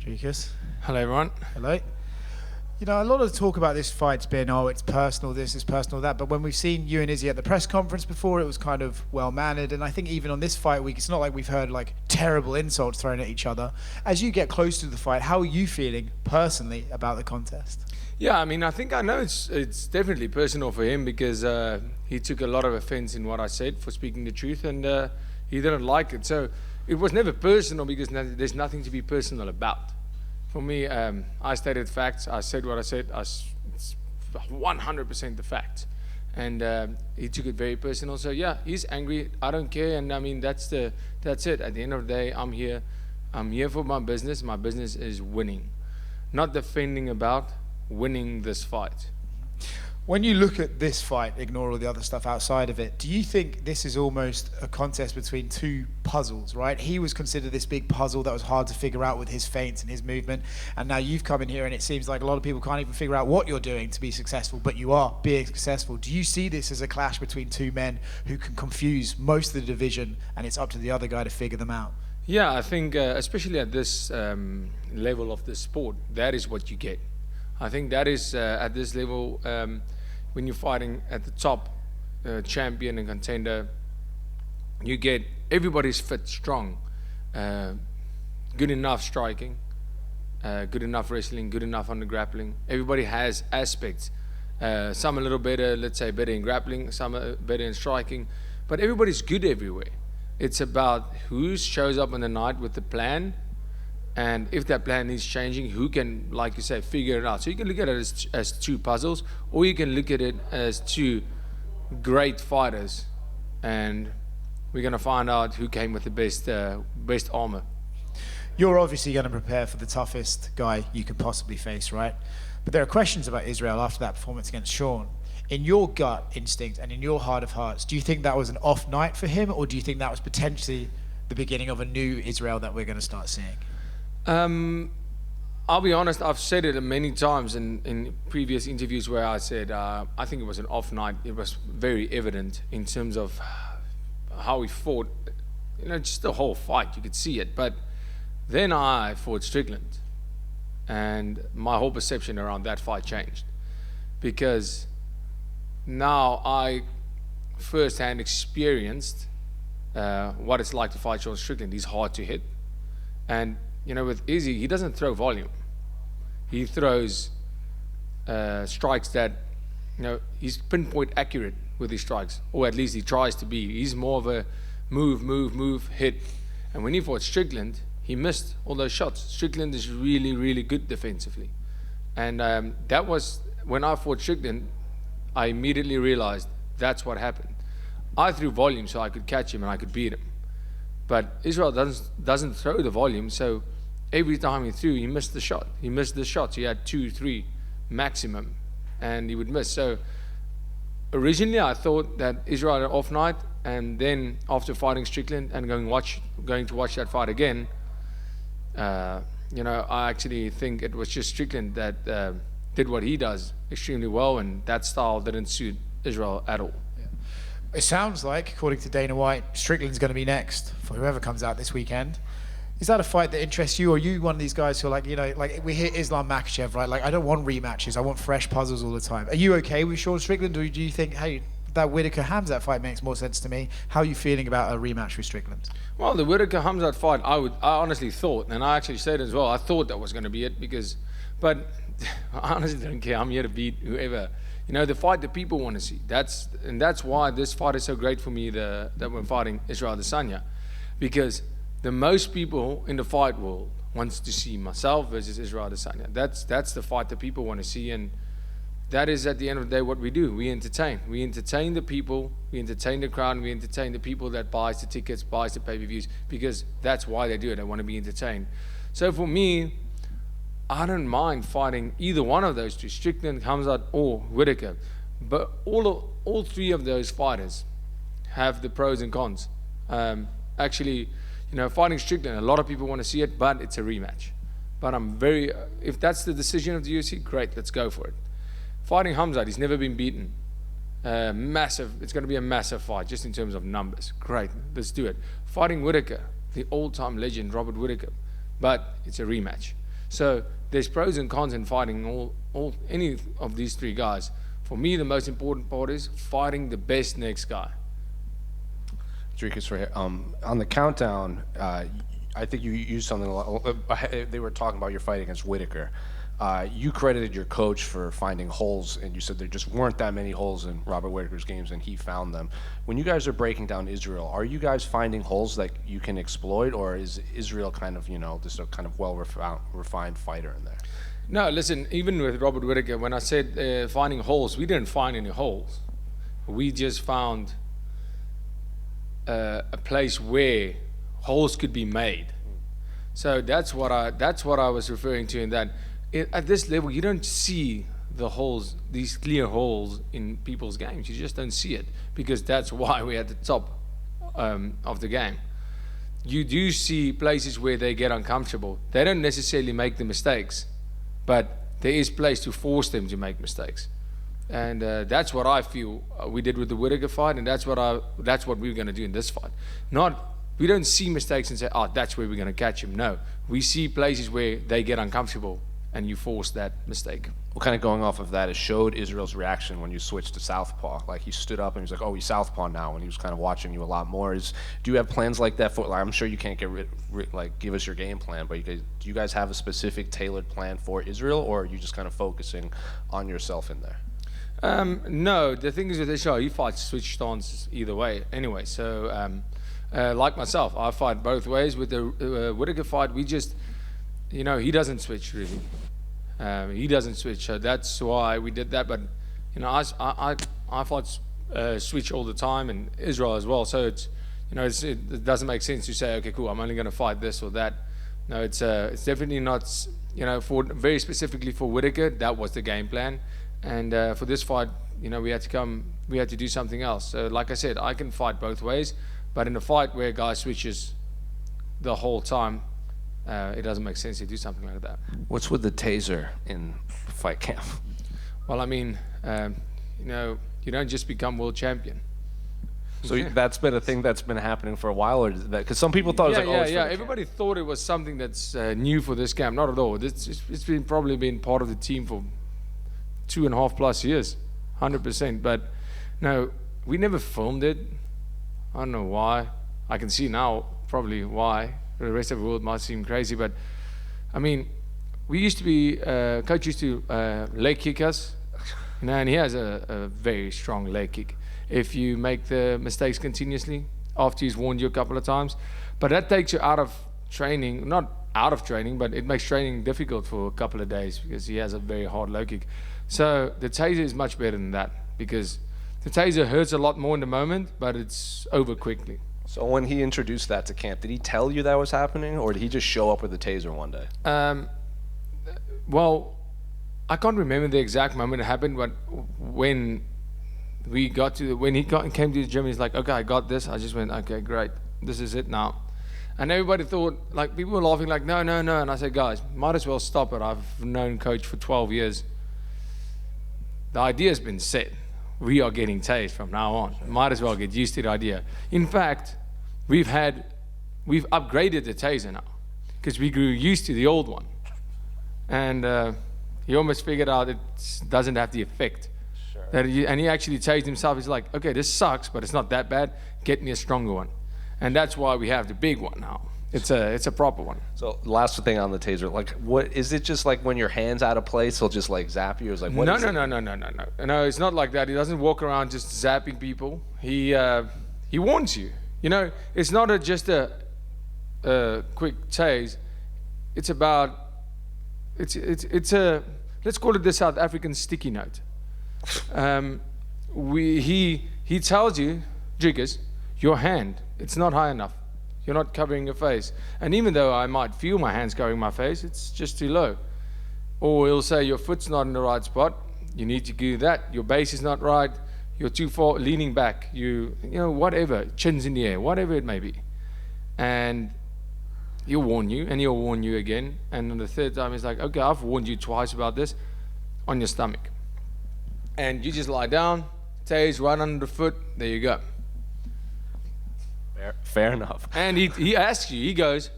Dricus. Hello, everyone. Hello. You know, a lot of the talk about this fight's been, oh, it's personal, this is personal, that. But when we've seen you and Izzy at the press conference before, it was kind of well-mannered. And I think even on this fight week, it's not like we've heard, like, terrible insults thrown at each other. As you get close to the fight, how are you feeling personally about the contest? Yeah, I mean, I think I know it's definitely personal for him because he took a lot of offense in what I said for speaking the truth, and he didn't like it. So it was never personal because there's nothing to be personal about. For me, I stated facts. I said what I said. It's 100% the fact. And he took it very personal. So yeah, he's angry. I don't care. And I mean, that's it. At the end of the day, I'm here. I'm here for my business. My business is winning, not defending about winning this fight. When you look at this fight, ignore all the other stuff outside of it, do you think this is almost a contest between two puzzles, right? He was considered this big puzzle that was hard to figure out with his feints and his movement, and now you've come in here and it seems like a lot of people can't even figure out what you're doing to be successful, but you are being successful. Do you see this as a clash between two men who can confuse most of the division, and it's up to the other guy to figure them out? Yeah, I think especially at this level of the sport, that is what you get. I think that is at this level, when you're fighting at the top, champion and contender, you get everybody's fit, strong, good enough striking, good enough wrestling, good enough under grappling. Everybody has aspects. Some a little better, let's say better in grappling, some are better in striking, but everybody's good everywhere. It's about who shows up on the night with the plan, and if that plan is changing, who can, like you say, figure it out. So you can look at it as two puzzles, or you can look at it as two great fighters, and we're going to find out who came with the best armor. You're obviously going to prepare for the toughest guy you could possibly face, right? But there are questions about Israel after that performance against Sean. In your gut instinct and in your heart of hearts, do you think that was an off night for him, or do you think that was potentially the beginning of a new Israel that we're going to start seeing? I'll be honest, I've said it many times in previous interviews where I said I think it was an off night. It was very evident in terms of how he fought, you know, just the whole fight, you could see it. But then I fought Strickland, and my whole perception around that fight changed, because now I firsthand experienced what it's like to fight Sean Strickland. He's hard to hit, and you know, with Izzy, he doesn't throw volume. He throws strikes that, you know, he's pinpoint accurate with his strikes, or at least he tries to be. He's more of a move, hit. And when he fought Strickland, he missed all those shots. Strickland is really, really good defensively. And that was, when I fought Strickland, I immediately realized that's what happened. I threw volume so I could catch him and I could beat him. But Israel doesn't throw the volume, so every time he threw, he missed the shot. He missed the shots. He had 2, 3 maximum, and he would miss. So originally I thought that Israel had an off night, and then after fighting Strickland and going to watch that fight again, you know, I actually think it was just Strickland that did what he does extremely well, and that style didn't suit Israel at all. It sounds like, according to Dana White, Strickland's going to be next for whoever comes out this weekend. Is that a fight that interests you, or are you one of these guys who are like, you know, like we hear Islam Makhachev, right? Like, I don't want rematches, I want fresh puzzles all the time. Are you okay with Sean Strickland, or do you think, hey, that Whittaker-Hamzat fight makes more sense to me? How are you feeling about a rematch with Strickland? Well, the Whittaker-Hamzat fight, I honestly thought, and I actually said as well, I thought that was going to be it, but I honestly don't care. I'm here to beat whoever. You know, the fight that people want to see. That's why this fight is so great for me, that we're fighting Israel Adesanya, because the most people in the fight world wants to see myself versus Israel Adesanya. That's the fight that people want to see, and that is at the end of the day what we do. We entertain. We entertain the people, we entertain the crowd, and we entertain the people that buys the tickets, buys the pay-per-views, because that's why they do it. They want to be entertained. So for me, I don't mind fighting either one of those two, Strickland, Hamzat, or Whittaker. But all three of those fighters have the pros and cons. Actually, you know, fighting Strickland, a lot of people want to see it, but it's a rematch. But I'm very, if that's the decision of the UFC, great, let's go for it. Fighting Hamzat, he's never been beaten. Massive, it's going to be a massive fight, just in terms of numbers. Great, let's do it. Fighting Whittaker, the all-time legend, Robert Whittaker, but it's a rematch. So there's pros and cons in fighting any of these three guys. For me, the most important part is fighting the best next guy. Dricus, right here. On the countdown, I think you used something. They were talking about your fight against Whitaker. You credited your coach for finding holes, and you said there just weren't that many holes in Robert Whitaker's games, and he found them. When you guys are breaking down Israel, are you guys finding holes that you can exploit, or is Israel kind of, just a kind of well-refined fighter in there? No, listen, even with Robert Whitaker, when I said finding holes, we didn't find any holes. We just found a place where holes could be made. So that's what I was referring to, in that at this level you don't see the holes, these clear holes in people's games. You just don't see it, because that's why we're at the top of the game. You do see places where they get uncomfortable. They don't necessarily make the mistakes, but there is place to force them to make mistakes. And that's what I feel we did with the Whitaker fight, and that's what we're going to do in this fight. We don't see mistakes and say, oh, that's where we're going to catch him. No, we see places where they get uncomfortable, and you force that mistake. Well, kind of going off of that, it showed Israel's reaction when you switched to southpaw. Like, he stood up and he was like, oh, he's southpaw now, and he was kind of watching you a lot more. Do you have plans like that for? Like, I'm sure you can't give us your game plan, but do you guys have a specific tailored plan for Israel, or are you just kind of focusing on yourself in there? No, the thing is with Israel, he fights switch stances either way anyway. So, like myself, I fight both ways. With the Whitaker fight, we just, he doesn't switch really. He doesn't switch, so that's why we did that. But, I fight switch all the time, and Israel as well. So it doesn't make sense to say, okay, cool, I'm only going to fight this or that. No, it's definitely not. For very specifically for Whitaker, that was the game plan. And for this fight, we had to do something else. So like I said, I can fight both ways, but in a fight where a guy switches the whole time, it doesn't make sense to do something like that. What's with the taser in fight camp? Well, I mean, you don't just become world champion. So that's been a thing that's been happening for a while, or because some people thought it was everybody thought it was something that's new for this camp. Not at all. It's probably been part of the team for 2.5+ years, 100%. But no, we never filmed it. I don't know why. I can see now probably why. The rest of the world might seem crazy, but I mean, we used to be coach used to leg kick us, and he has a very strong leg kick. If you make the mistakes continuously after he's warned you a couple of times, but that takes you out of training, not out of training, but it makes training difficult for a couple of days because he has a very hard low kick. So the taser is much better than that, because the taser hurts a lot more in the moment, but it's over quickly. So when he introduced that to camp, did he tell you that was happening, or did he just show up with the taser one day? Well, I can't remember the exact moment it happened, but when he came to the gym, he's like, okay, I got this. I just went, okay, great. This is it now. And everybody thought, like, people were laughing like, no. And I said, guys, might as well stop it. I've known coach for 12 years. The idea's been set. We are getting tased from now on. Might as well get used to the idea. In fact, we've upgraded the taser now, because we grew used to the old one. And he almost figured out it doesn't have the effect. Sure. And he actually tased himself. He's like, okay, this sucks, but it's not that bad. Get me a stronger one. And that's why we have the big one now. It's a proper one. So last thing on the taser, like, what is it? Just like when your hand's out of place, he'll just like zap you? Or is like, what? No, it's not like that. He doesn't walk around just zapping people. He warns you. It's not just a quick tase. It's about let's call it the South African sticky note. He tells you, Dricus, your hand, it's not high enough. You're not covering your face. And even though I might feel my hands covering my face, it's just too low. Or he'll say your foot's not in the right spot. You need to do that. Your base is not right. You're too far leaning back. Whatever, chin's in the air, whatever it may be. And he'll warn you, and he'll warn you again. And on the third time, he's like, okay, I've warned you twice about this, on your stomach. And you just lie down, tase right under the foot, there you go. Fair enough. And he asks you, he goes,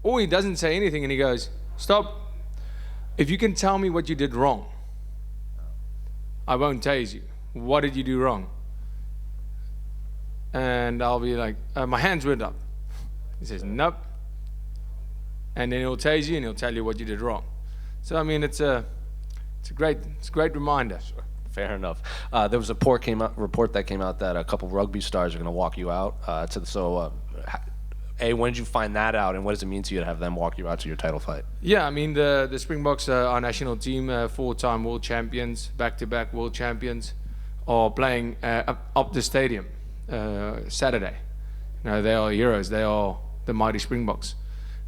or he doesn't say anything, and he goes, stop, if you can tell me what you did wrong, I won't tase you. What did you do wrong? And I'll be like, my hands went up. He says, nope. And then he'll tase you and he'll tell you what you did wrong. So I mean, it's a great reminder. Sure. Fair enough. There was a report that came out that a couple rugby stars are going to walk you out. When did you find that out, and what does it mean to you to have them walk you out to your title fight? Yeah, I mean, the Springboks, our national team, 4-time world champions, back-to-back world champions, are playing up the stadium Saturday. They are heroes. They are the mighty Springboks.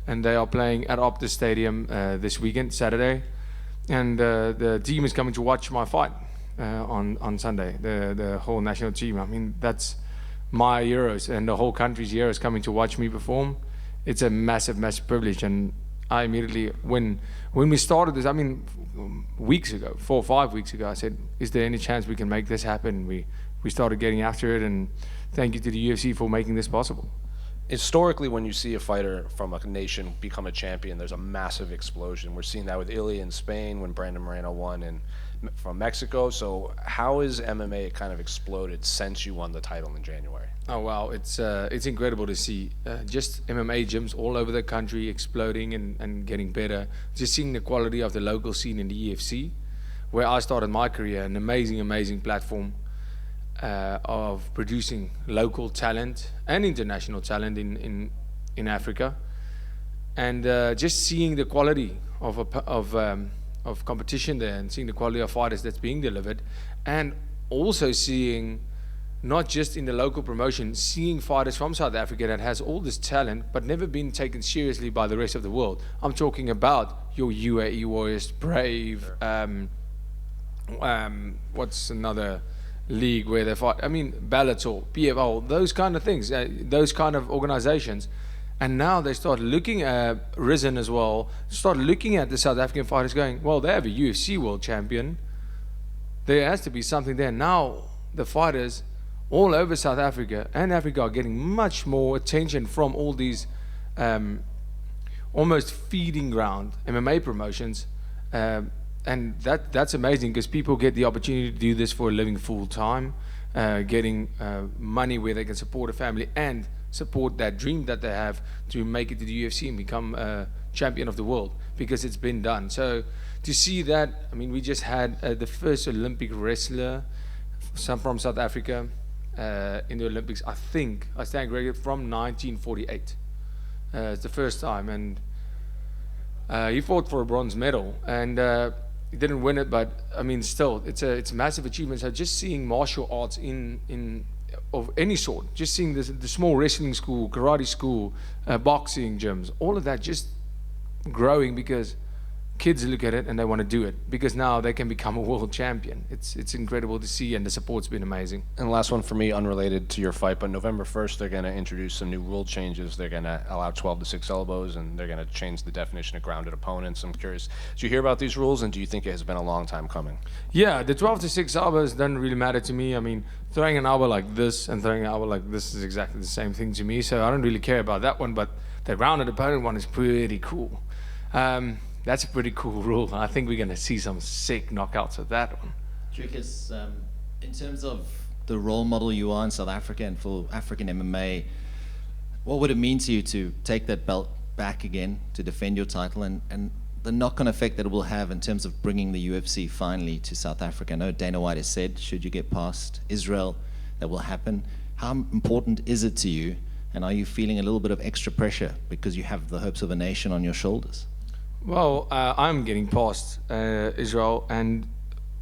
And they are playing at Optus Stadium this weekend, Saturday. And the team is coming to watch my fight on Sunday, the whole national team. I mean, that's my heroes and the whole country's heroes coming to watch me perform. It's a massive, massive privilege. And I immediately, when we started this, I mean, weeks ago, 4 or 5 weeks ago, I said, is there any chance we can make this happen? We started getting after it, and thank you to the UFC for making this possible. Historically, when you see a fighter from a nation become a champion, there's a massive explosion. We're seeing that with Ilya in Spain when Brandon Moreno won from Mexico. So how has MMA kind of exploded since you won the title in January? Oh wow, it's incredible to see just MMA gyms all over the country exploding and getting better. Just seeing the quality of the local scene in the EFC, where I started my career, an amazing platform of producing local talent and international talent in Africa, and just seeing the quality of competition there, and seeing the quality of fighters that's being delivered, and also seeing not just in the local promotion, seeing fighters from South Africa that has all this talent but never been taken seriously by the rest of the world. I'm talking about your UAE Warriors, Brave, what's another league where they fight? I mean, Bellator, PFL, those kind of things, those kind of organizations. And now they start looking at Risen as well, start looking at the South African fighters going, well, they have a UFC world champion. There has to be something there. Now the fighters all over South Africa and Africa are getting much more attention from all these almost feeding ground MMA promotions. And that's amazing, because people get the opportunity to do this for a living full time, getting money where they can support a family and support that dream that they have to make it to the UFC and become a champion of the world, because it's been done. So to see that, I mean, we just had the first Olympic wrestler from South Africa in the Olympics, I think, I stand corrected, from 1948. It's the first time, and he fought for a bronze medal, and he didn't win it, but I mean, still, it's a massive achievement. So just seeing martial arts of any sort, just seeing the small wrestling school, karate school, boxing gyms, all of that just growing, because kids look at it and they want to do it, because now they can become a world champion. It's incredible to see, and the support's been amazing. And last one for me, unrelated to your fight, but November 1st, they're going to introduce some new rule changes. They're going to allow 12 to 6 elbows, and they're going to change the definition of grounded opponents. I'm curious, did you hear about these rules, and do you think it has been a long time coming? Yeah, the 12 to 6 elbows doesn't really matter to me. I mean, throwing an elbow like this and throwing an elbow like this is exactly the same thing to me, so I don't really care about that one, but the grounded opponent one is pretty cool. That's a pretty cool rule. I think we're going to see some sick knockouts with that one. Dricus, in terms of the role model you are in South Africa and for African MMA, what would it mean to you to take that belt back again, to defend your title, and the knock-on effect that it will have in terms of bringing the UFC finally to South Africa? I know Dana White has said, should you get past Israel, that will happen. How important is it to you, and are you feeling a little bit of extra pressure because you have the hopes of a nation on your shoulders? Well, I'm getting past Israel, and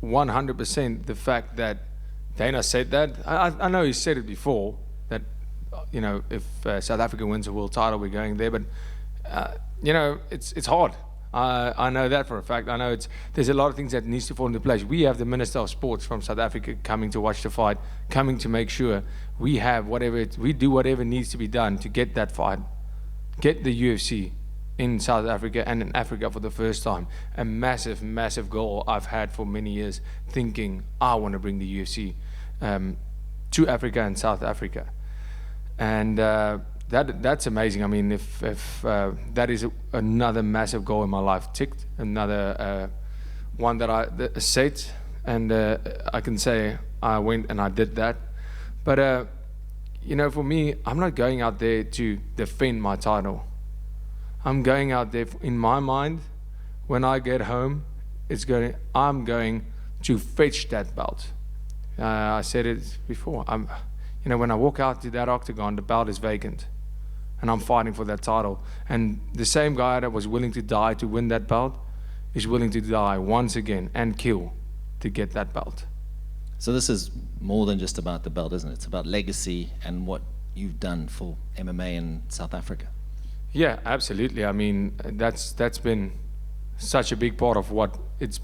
100% the fact that Dana said that. I know he said it before, that if South Africa wins a world title, we're going there. But it's hard. I know that for a fact. I know there's a lot of things that needs to fall into place. We have the Minister of Sports from South Africa coming to watch the fight, coming to make sure we have we do whatever needs to be done to get that fight, get the UFC in South Africa and in Africa for the first time. A massive goal I've had for many years, thinking I want to bring the UFC to Africa and South Africa. And the that's amazing. I mean, if that is another massive goal in my life ticked, another one that I set, and I can say I went and I did that. But you know, for me, I'm not going out there to defend my title. I'm going out there, in my mind, when I get home, I'm going to fetch that belt. I said it before. You know, when I walk out to that octagon, the belt is vacant, and I'm fighting for that title. And the same guy that was willing to die to win that belt is willing to die once again and kill to get that belt. So this is more than just about the belt, isn't it? It's about legacy and what you've done for MMA in South Africa. Yeah, absolutely. I mean, that's been such a big part of what this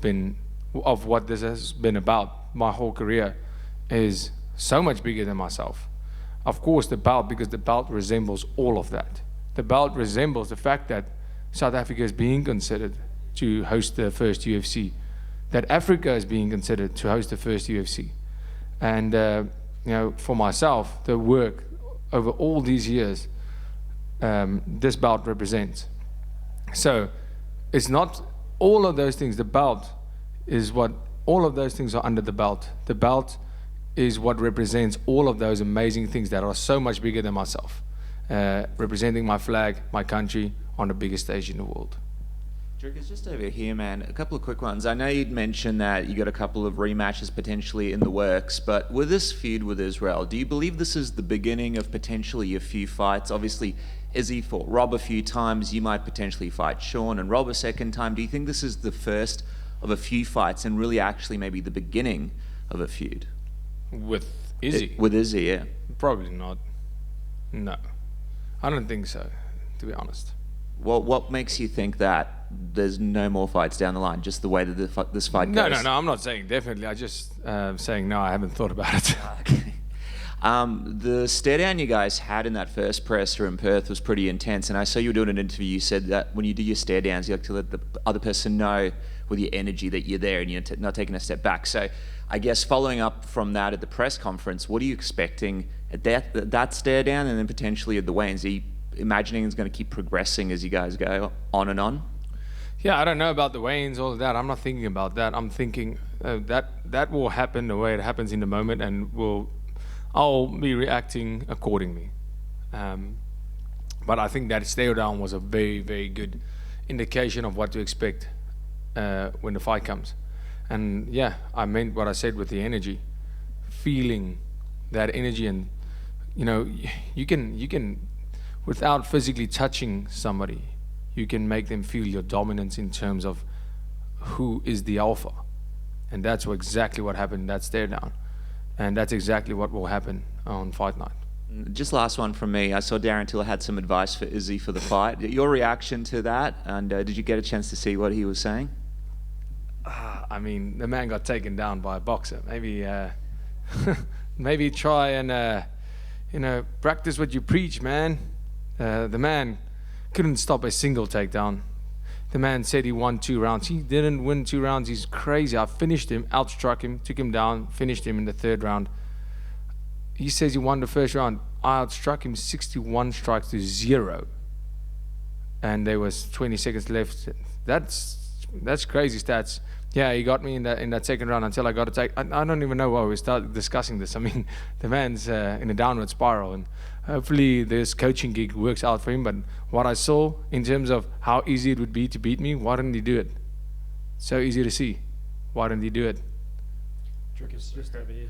has been about. My whole career is so much bigger than myself. Of course, the belt, because the belt resembles all of that. The belt resembles the fact that South Africa is being considered to host the first UFC, that Africa is being considered to host the first UFC. And, you know, for myself, the work over all these years, this belt represents. So it's not all of those things. The belt is what, all of those things are under the belt. The belt is what represents all of those amazing things that are so much bigger than myself, representing my flag, my country, on the biggest stage in the world. Dricus, just over here, man, a couple of quick ones. I know you'd mentioned that you got a couple of rematches potentially in the works, but with this feud with Israel, do you believe this is the beginning of potentially a few fights? Obviously, Izzy fought Rob a few times. You might potentially fight Sean and Rob a second time. Do you think this is the first of a few fights and really actually maybe the beginning of a feud? With Izzy? With Izzy, yeah. Probably not. No. I don't think so, to be honest. Well, what makes you think that there's no more fights down the line, just the way that this fight goes? No, I'm not saying definitely. I just saying no, I haven't thought about it. Okay. The stare down you guys had in that first presser in Perth was pretty intense, and I saw you were doing an interview. You said that when you do your stare downs, you like to let the other person know with your energy that you're there and you're not taking a step back. So I guess following up from that at the press conference, what are you expecting at that stare down, and then potentially at the weigh-ins? Are you imagining it's going to keep progressing as you guys go on and on? Yeah, I don't know about the weigh-ins, all of that. I'm not thinking about that. I'm thinking that will happen the way it happens in the moment, and I'll be reacting accordingly. But I think that stare down was a very, very good indication of what to expect when the fight comes. And yeah, I meant what I said with the energy, feeling that energy. And you know, you can without physically touching somebody, you can make them feel your dominance in terms of who is the alpha. And that's exactly what happened in that stare down. And that's exactly what will happen on fight night. Just last one from me. I saw Darren Till had some advice for Izzy for the fight. Your reaction to that, and did you get a chance to see what he was saying? I mean, the man got taken down by a boxer. Maybe maybe try and practice what you preach, man. The man couldn't stop a single takedown. The man said he won 2 rounds. He didn't win 2 rounds. He's crazy. I finished him, outstruck him, took him down, finished him in the 3rd round. He says he won the 1st round. I outstruck him 61 strikes to 0. And there was 20 seconds left. That's crazy stats. Yeah, he got me in that 2nd round until I got a take. I don't even know why we started discussing this. I mean, the man's in a downward spiral, and hopefully this coaching gig works out for him. But what I saw in terms of how easy it would be to beat me, why didn't he do it? So easy to see. Why didn't he do it? Dricus, just over here.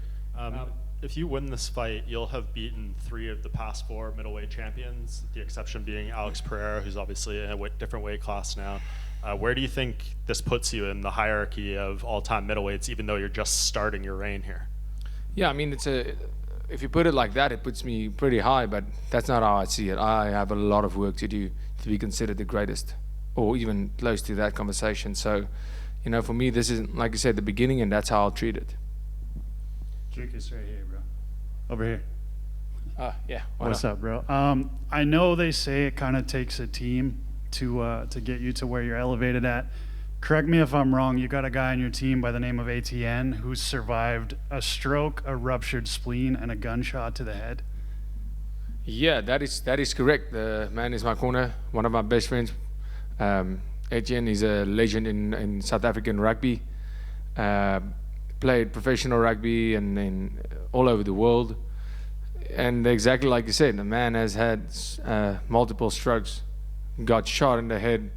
If you win this fight, you'll have beaten 3 of the past 4 middleweight champions, the exception being Alex Pereira, who's obviously in a different weight class now. Where do you think this puts you in the hierarchy of all-time middleweights, even though you're just starting your reign here? Yeah, I mean, if you put it like that, it puts me pretty high, but that's not how I see it. I have a lot of work to do to be considered the greatest, or even close to that conversation. So, you know, for me, this is, like I said, the beginning, and that's how I'll treat it. Dricus right here, bro. Over here. Yeah. What's up, bro? I know they say it kind of takes a team to get you to where you're elevated at. Correct me if I'm wrong. You got a guy on your team by the name of ATN who survived a stroke, a ruptured spleen, and a gunshot to the head. Yeah, that is correct. The man is my corner, one of my best friends. Etienne is a legend in South African rugby. Played professional rugby and all over the world. And exactly like you said, the man has had multiple strokes, got shot in the head,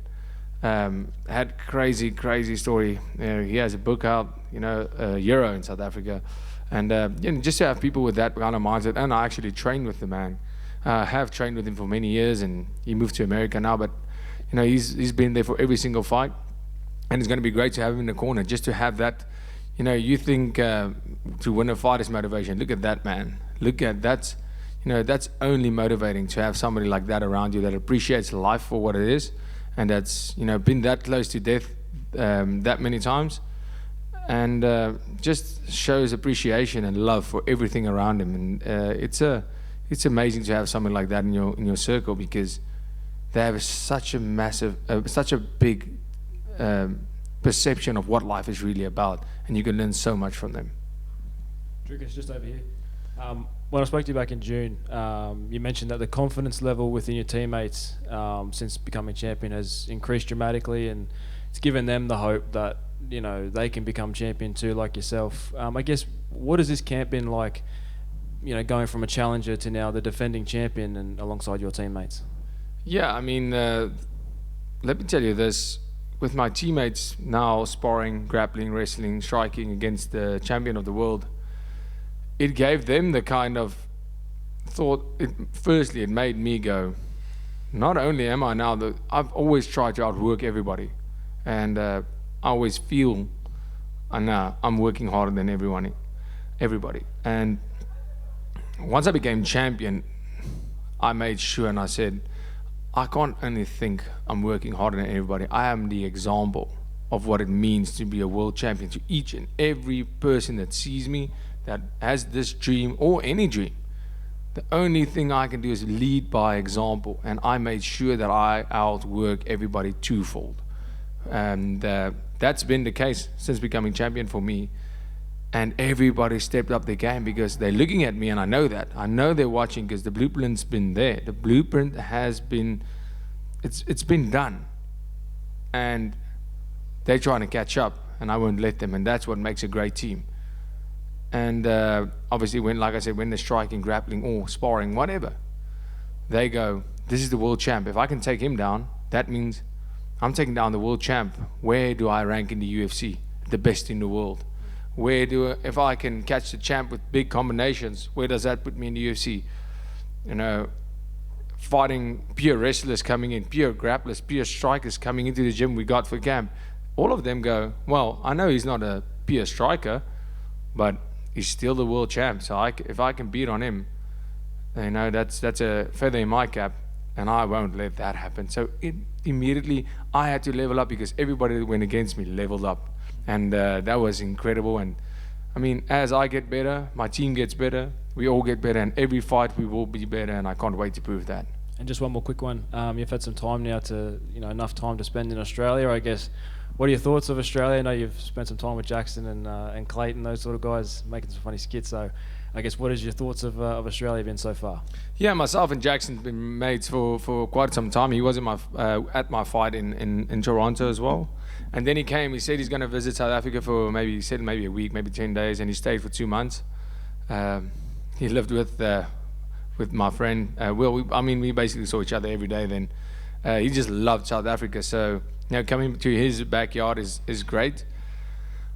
had crazy story. He has a book out, Euro in South Africa. And just to have people with that kind of mindset, and I actually trained with the man. Have trained with him for many years, and he moved to America now, but he's been there for every single fight, and it's going to be great to have him in the corner, just to have that. You think to win a fight is motivation. Look at that man. Look at that. That's only motivating to have somebody like that around you that appreciates life for what it is, and that's been that close to death that many times, and just shows appreciation and love for everything around him. And it's amazing to have something like that in your circle, because they have such a big perception of what life is really about, and you can learn so much from them. Dricus, just over here. When I spoke to you back in June, you mentioned that the confidence level within your teammates since becoming champion has increased dramatically, and it's given them the hope that they can become champion too, like yourself. I guess, what has this camp been like? Going from a challenger to now the defending champion and alongside your teammates? Yeah, I mean, let me tell you this. With my teammates now sparring, grappling, wrestling, striking against the champion of the world, it gave them the kind of thought. Firstly, it made me go, not only am I now I've always tried to outwork everybody, and I always feel I'm working harder than everybody. And once I became champion, I made sure, and I said, I can't only think I'm working harder than everybody. I am the example of what it means to be a world champion to each and every person that sees me, that has this dream or any dream. The only thing I can do is lead by example, and I made sure that I outwork everybody twofold. And that's been the case since becoming champion for me. And everybody stepped up their game, because they're looking at me, and I know that. I know they're watching, because the blueprint's been there. The blueprint has been, it's been done. And they're trying to catch up, and I won't let them. And that's what makes a great team. And obviously, when they're striking, grappling, or sparring, whatever, they go, this is the world champ. If I can take him down, that means I'm taking down the world champ. Where do I rank in the UFC? The best in the world. If I can catch the champ with big combinations, where does that put me in the UFC? Fighting pure wrestlers coming in, pure grapplers, pure strikers coming into the gym we got for camp. All of them go, well, I know he's not a pure striker, but he's still the world champ. So if I can beat on him, that's a feather in my cap, and I won't let that happen. So immediately I had to level up, because everybody that went against me leveled up. And that was incredible. And I mean, as I get better, my team gets better, we all get better, and every fight we will be better, and I can't wait to prove that. And just one more quick one. You've had some time now enough time to spend in Australia, I guess. What are your thoughts of Australia? I know you've spent some time with Jackson and Clayton, those sort of guys, making some funny skits. So I guess, what is your thoughts of Australia been so far? Yeah, myself and Jackson have been mates for quite some time. He was at my fight in Toronto as well. And then he came, he said he's going to visit South Africa for maybe a week, maybe 10 days, and he stayed for 2 months. He lived with my friend. We basically saw each other every day then. He just loved South Africa, so coming to his backyard is great.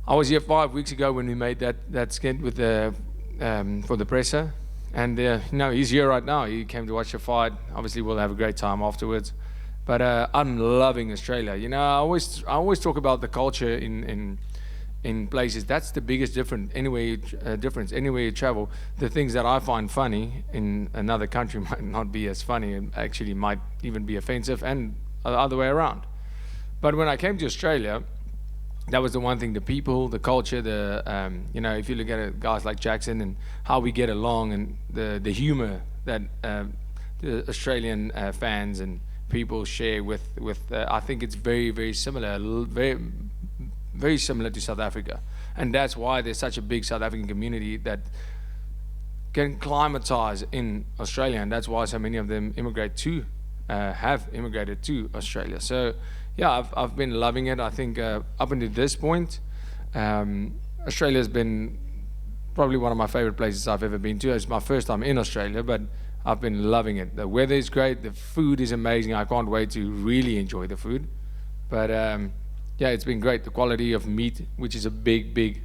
I was here 5 weeks ago when we made that skit with for the presser, and he's here right now. He came to watch the fight. Obviously, we'll have a great time afterwards. But I'm loving Australia. I always talk about the culture in places. That's the biggest difference. Anywhere you travel, the things that I find funny in another country might not be as funny, and actually might even be offensive, and the other way around. But when I came to Australia, that was the one thing: the people, the culture, if you look at guys like Jackson and how we get along, and the humor that the Australian fans and people share with I think it's very, very similar, very, very similar to South Africa. And that's why there's such a big South African community that getting climatized in Australia, and that's why so many of them have immigrated to Australia. So, yeah, I've been loving it. I think up until this point, Australia has been probably one of my favorite places I've ever been to. It's my first time in Australia, but I've been loving it. The weather is great. The food is amazing. I can't wait to really enjoy the food. But yeah, it's been great. The quality of meat, which is a big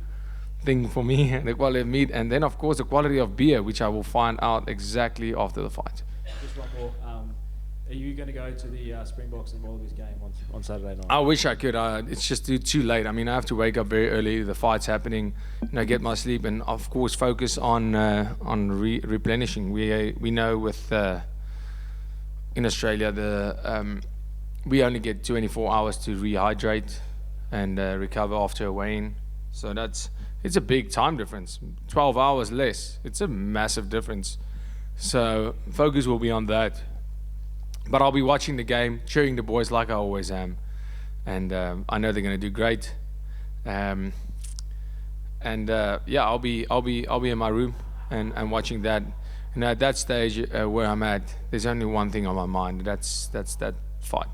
thing for me, the quality of meat. And then, of course, the quality of beer, which I will find out exactly after the fight. Just one more. Are you going to go to the Springboks and Wallabies game on Saturday night? I wish I could. It's just too late. I mean, I have to wake up very early. The fight's happening. Get my sleep, and of course focus on replenishing. We know with in Australia we only get 24 hours to rehydrate and recover after a weigh-in. So it's a big time difference. 12 hours less. It's a massive difference. So focus will be on that. But I'll be watching the game, cheering the boys like I always am, and I know they're going to do great. Yeah, I'll be in my room and watching that. And at that stage where I'm at, there's only one thing on my mind. That's that fight.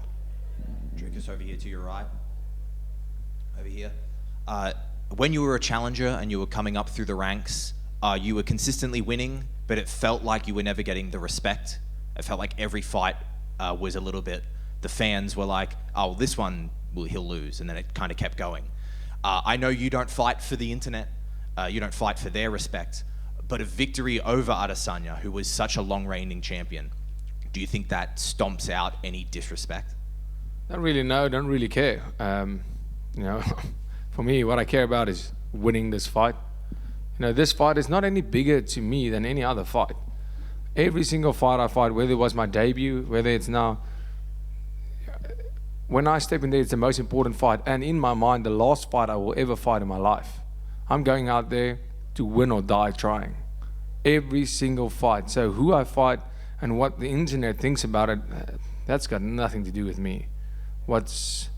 Dricus, over here to your right. Over here. When you were a challenger and you were coming up through the ranks, you were consistently winning, but it felt like you were never getting the respect. It felt like every fight was a little bit, the fans were like, oh, this one he'll lose, and then it kind of kept going. I know you don't fight for the internet, you don't fight for their respect, but a victory over Adesanya, who was such a long-reigning champion, do you think that stomps out any disrespect? Don't really know, don't really care. For me, what I care about is winning this fight. This fight is not any bigger to me than any other fight. Every single fight I fight, whether it was my debut, whether it's now, when I step in there, it's the most important fight. And in my mind, the last fight I will ever fight in my life. I'm going out there to win or die trying. Every single fight. So who I fight and what the internet thinks about it, that's got nothing to do with me. What's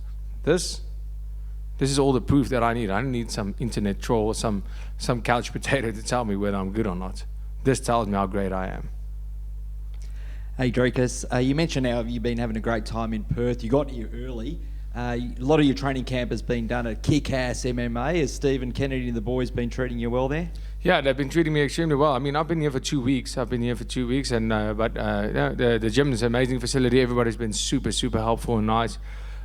this? This is all the proof that I need. I don't need some internet troll or some couch potato to tell me whether I'm good or not. This tells me how great I am. Hey Dricus, you mentioned how you've been having a great time in Perth. You got here early. A lot of your training camp has been done at Kick-Ass MMA. Has Stephen Kennedy and the boys been treating you well there? Yeah, they've been treating me extremely well. I mean, I've been here for 2 weeks. And the gym is an amazing facility. Everybody's been super helpful and nice.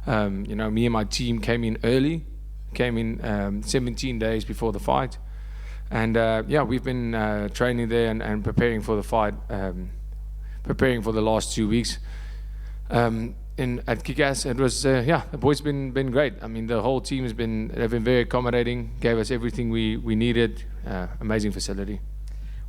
Me and my team came in early, 17 days before the fight. And we've been training there and preparing for the fight, preparing for the last 2 weeks. At Kick-Ass, it was the boys been great. I mean, the whole team they've been very accommodating, gave us everything we needed. Amazing facility.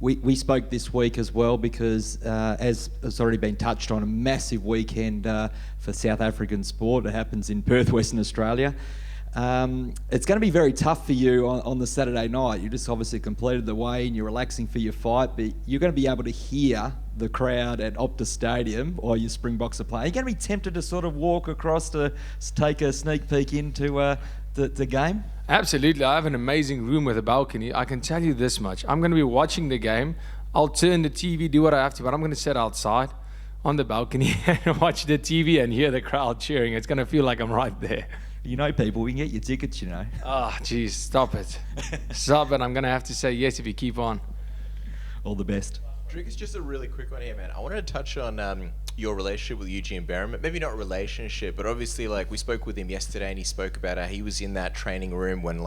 We spoke this week as well because, as has already been touched on, a massive weekend for South African sport. It happens in Perth, Western Australia. It's going to be very tough for you on the Saturday night. You just obviously completed the weigh and you're relaxing for your fight, but you're going to be able to hear the crowd at Optus Stadium while your Springboks are playing. You're going to be tempted to sort of walk across to take a sneak peek into the game? Absolutely. I have an amazing room with a balcony. I can tell you this much. I'm going to be watching the game. I'll turn the TV, do what I have to, but I'm going to sit outside on the balcony and watch the TV and hear the crowd cheering. It's going to feel like I'm right there. People, we can get your tickets, Oh, geez, stop it. Stop it. I'm going to have to say yes if you keep on. All the best. Dricus, just a really quick one here, man. I wanted to touch on your relationship with Eugene Berriman. Maybe not relationship, but obviously, we spoke with him yesterday, and he spoke about how he was in that training room when,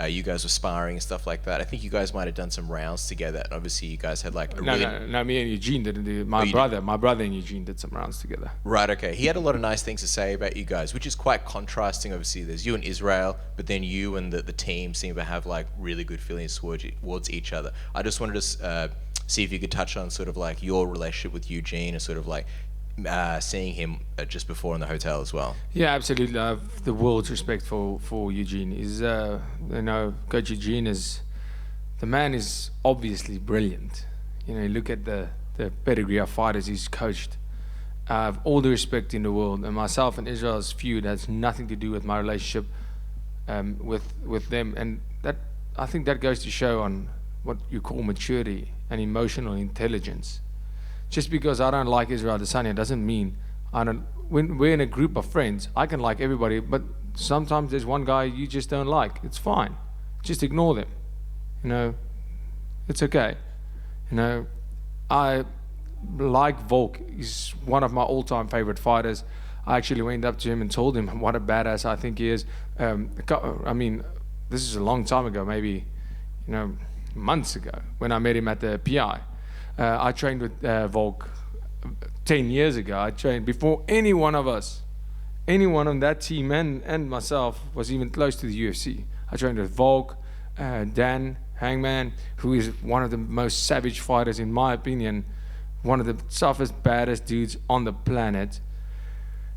you guys were sparring and stuff like that. I think you guys might have done some rounds together, and obviously, you guys had No, me and Eugene didn't do. My brother and Eugene did some rounds together. Right. Okay. He had a lot of nice things to say about you guys, which is quite contrasting. Obviously, there's you and Israel, but then you and the team seem to have really good feelings towards each other. I just wanted to see if you could touch on sort of your relationship with Eugene and sort of seeing him just before in the hotel as well. Yeah, absolutely. I have the world's respect for Eugene. He's, Coach Eugene the man is obviously brilliant. Look at the pedigree of fighters he's coached. I have all the respect in the world, and myself and Israel's feud has nothing to do with my relationship with them, and that I think that goes to show on what you call maturity and emotional intelligence. Just because I don't like Israel Adesanya doesn't mean I don't. When we're in a group of friends, I can like everybody, but sometimes there's one guy you just don't like. It's fine. Just ignore them. You know, it's okay. You know, I like Volk. He's one of my all-time favorite fighters. I actually went up to him and told him what a badass I think he is. I mean, this is a long time ago, maybe, you know, months ago, when I met him at the PI. I trained with Volk 10 years ago. I trained before any one of us, anyone on that team and myself was even close to the UFC. I trained with Volk, Dan, Hangman, who is one of the most savage fighters, in my opinion, one of the toughest, baddest dudes on the planet.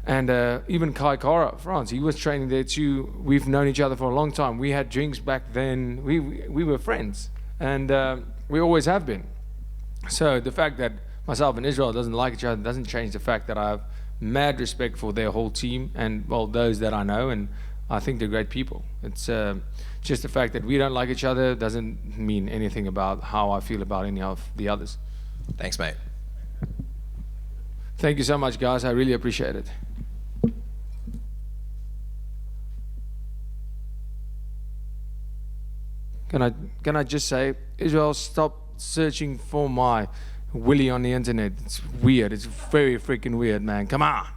And even Kai Kara, France, he was training there too. We've known each other for a long time. We had drinks back then. We were friends, and we always have been. So the fact that myself and Israel doesn't like each other doesn't change the fact that I have mad respect for their whole team and, well, those that I know, and I think they're great people. It's just the fact that we don't like each other doesn't mean anything about how I feel about any of the others. Thanks, mate. Thank you so much, guys. I really appreciate it. Can I just say, Israel, stop searching for my Willie on the internet. It's weird. It's very freaking weird, man. Come on.